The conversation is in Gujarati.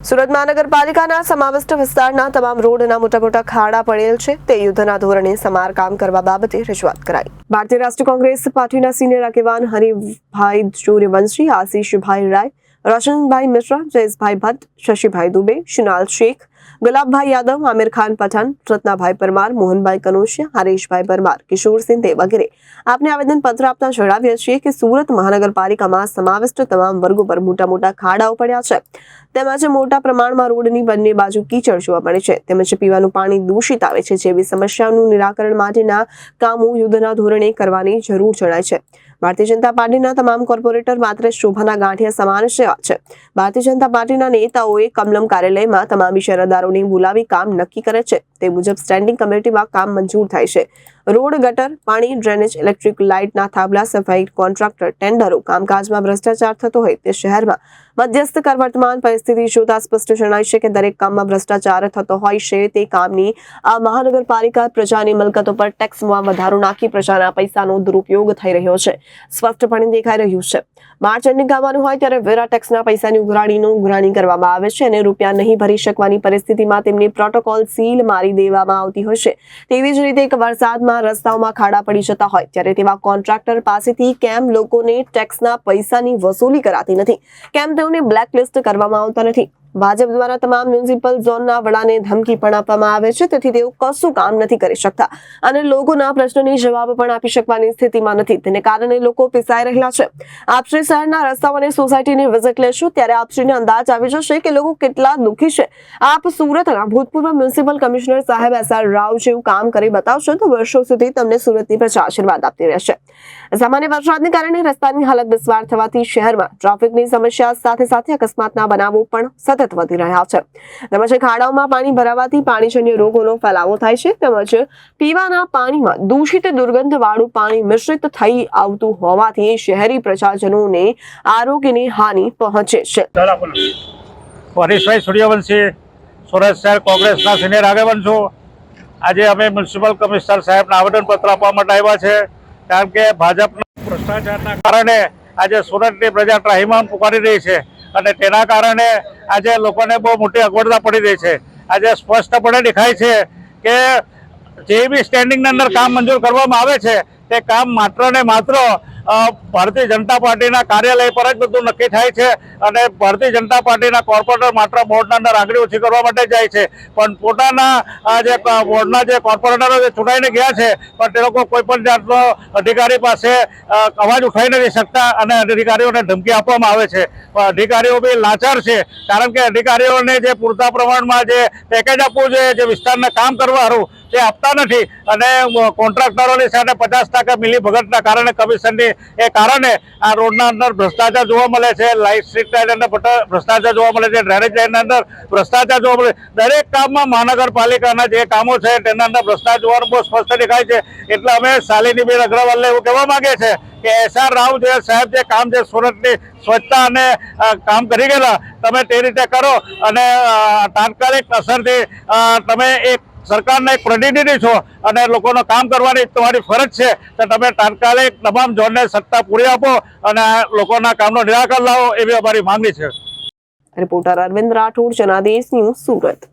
સુરત મહાનગરપાલિકાના સમાવિષ્ટ વિસ્તારના તમામ રોડના મોટા ખાડા પડેલ છે તે યુદ્ધના ધોરણે સમારકામ કરવા બાબતે રજૂઆત કરાઈ। ભારતીય રાષ્ટ્રીય કોંગ્રેસ પાર્ટીના સિનિયર આગેવાન હરિભાઈ સૂર્યવંશી, આશીષભાઈ રાય, રોશનભાઈ મિશ્રા, જયેશભાઈ ભટ્ટ, શશીભાઈ દુબે, શિનાલ શેખ, ગુલાબભાઈ યાદવ, આમિર ખાન પઠાણ, રત્નાભાઈ પરમાર, મોહનભાઈ કનોશિયા, હરેશભાઈ પરમાર, કિશોર સિંધે વગેરે આપને આવેદનપત્ર આપતા જણાવ્યા છે કે સુરત મહાનગરપાલિકામાં સમાવિષ્ટ તમામ વર્ગો પર મોટા ખાડાઓ પડ્યા છે તેમજ મોટા પ્રમાણમાં રોડની બંને બાજુ કીચડ જોવા મળે છે તેમજ પીવાનું પાણી દૂષિત આવે છે જેવી સમસ્યાઓનું નિરાકરણ માટેના કામો યુદ્ધના ધોરણે કરવાની જરૂર જણાય છે। ભારતીય જનતા પાર્ટીના તમામ કોર્પોરેટર માત્ર શોભાના ગાંઠિયા સમાન છે। ભારતીય જનતા પાર્ટીના નેતાઓએ કમલમ કાર્યાલયમાં તમામ ઇશારાદારોને બોલાવી કામ નક્કી કરે છે તે મુજબ સ્ટેન્ડિંગ કમિટીમાં કામ મંજૂર થાય છે। રોડ, ગટર, પાણી, ડ્રેનેજ, ઇલેક્ટ્રિક લાઇટના થાંભલા, સફાઈ કોન્ટ્રાક્ટર, ટેન્ડરો, કામકાજમાં ભ્રષ્ટાચાર થતો હોય તે શહેરમાં મધ્યસ્થ કર વર્તમાન પરિસ્થિતિ જોતા સ્પષ્ટ જણાય છે કે દરેક કામમાં ભ્રષ્ટાચાર થતો હોય છે તે કામની આ મહાનગરપાલિકા પ્રજાની મિલકતો પર ટેક્સમાં વધારો નાખી પ્રજાના પૈસાનો દુરુપયોગ થઈ રહ્યો છે સ્પષ્ટપણે દેખાઈ રહ્યું છે। માર્ચ એન્ડિંગ આવવાનું હોય ત્યારે વેરા ટેક્સના પૈસાની ઉઘરાણી કરવામાં આવે છે અને રૂપિયા નહીં ભરી શકવાની પરિસ્થિતિમાં તેમની પ્રોટોકોલ સીલ મારી દેવામાં આવતી હોય છે। તેવી જ રીતે એક વરસાદમાં રસ્તાઓમાં ખાડા પડી જતા હોય ત્યારે તેવા કોન્ટ્રાક્ટર પાસેથી કેમ લોકોને ટેક્સના પૈસાની વસૂલી કરાતી નથી, કેમ તેઓને બ્લેકલિસ્ટ કરવામાં આવતા નથી। ભાજપ દ્વારા તમામ મ્યુનિસિપલ ઝોનના વડાને ધમકી પણ આપવામાં આવે છે તેથી તેઓ કશું કામ નથી કરી શકતા અને લોકોના પ્રશ્નોની જવાબ પણ આપી શકવાની સ્થિતિમાં નથી, તેને કારણે લોકો પીસાઈ રહ્યા છે। આપ શ્રી શહેરના રસ્તાઓ અને સોસાયટીની વિઝિટ લેશો ત્યારે આપશ્રીને અંદાજ આવી જશે કે લોકો કેટલા દુઃખી છે। આપ સુરતના ભૂતપૂર્વ મ્યુનિસિપલ કમિશનર સાહેબ SR રાવ જેવું કામ કરી બતાવશો તો વર્ષો સુધી તમને સુરતની પ્રજા આશીર્વાદ આપતી રહેશે। સામાન્ય વરસાદને કારણે રસ્તાની હાલત બિસ્માર થવાથી શહેરમાં ટ્રાફિકની સમસ્યા સાથે અકસ્માતના બનાવો પણ સતત વધી રહ્યા છે તેમજ ખાડાઓમાં પાણી ભરાવાથી પાણીજન્ય રોગોનો ફેલાવો થાય છે તેમજ પીવાના પાણીમાં દૂષિત દુર્ગંધવાળું પાણી મિશ્રિત થઈ આવતું હોવાથી શહેરી પ્રજાજનોને આરોગ્યની હાનિ પહોંચે છે। હરીશભાઈ સૂર્યવંશી, સુરત શહેર કોંગ્રેસના સિનિયર આગેવાન છું। આજે અમે મ્યુનિસિપલ કમિશનર સાહેબને આવેદનપત્ર આપવા માટે આવ્યા છે કારણ કે ભાજપના ભ્રષ્ટાચારના કારણે આજે સુરતની પ્રજા ત્રાહિમામ પુકારી રહી છે અને તેના કારણે આજે લોકોને બહુ મોટી અગવડતા પડી રહી છે। આજે સ્પષ્ટપણે દેખાય છે કે જે બી સ્ટેન્ડિંગની અંદર કામ મંજૂર કરવામાં આવે છે તે કામ માત્ર ને માત્ર ભારતીય જનતા પાર્ટીના કાર્યાલય પર જ બધું નક્કી થાય છે અને ભારતીય જનતા પાર્ટીના કોર્પોરેટર માત્ર બોર્ડના અંદર આંગળી ઓછી કરવા માટે જાય છે પણ પોતાના જે બોર્ડના જે કોર્પોરેટરો જે ચૂંટાઈને ગયા છે પણ તે લોકો કોઈ પણ જાતનો અધિકારી પાસે અવાજ ઉઠાવી નથી શકતા અને અધિકારીઓને ધમકી આપવામાં આવે છે। અધિકારીઓ બી લાચાર છે કારણ કે અધિકારીઓને જે પૂરતા પ્રમાણમાં જે પેકેજ આપવું જોઈએ, જે વિસ્તારને કામ કરવાનું તે આપતા નથી અને કોન્ટ્રાક્ટરોની સાથે 50% મિલીભગતના કારણે કમિશનની એ કારણે આ રોડના અંદર ભ્રષ્ટાચાર જોવા મળે છે, લાઇટ સ્ટ્રીટ લાઇટ અંદર ભ્રષ્ટાચાર જોવા મળે છે, ડ્રેનેજ લાઇનના અંદર ભ્રષ્ટાચાર જોવા મળે છે। દરેક કામમાં મહાનગરપાલિકાના જે કામો છે તેના અંદર ભ્રષ્ટાચાર જોવાનું બહુ સ્પષ્ટ દેખાય છે। એટલે અમે શાલિનીબેન અગ્રવાલને એવું કહેવા માંગે છે કે SR રાવ જે સાહેબ જે કામ છે સુરતની સ્વચ્છતા અને કામ કરી ગયેલા તમે તે રીતે કરો અને તાત્કાલિક અસરથી તમે એક સરકારના એક પ્રતિનિધિ છો અને લોકોનું કામ કરવાની તમારી ફરજ છે તો તમે તાત્કાલિક તમામ ઝોનને સત્તા પૂરી આપો અને લોકોના કામનો નિરાકરણ લાવો એવી અમારી માંગણી છે। Reporter Arvind Rathod, Janadesh news, Surat.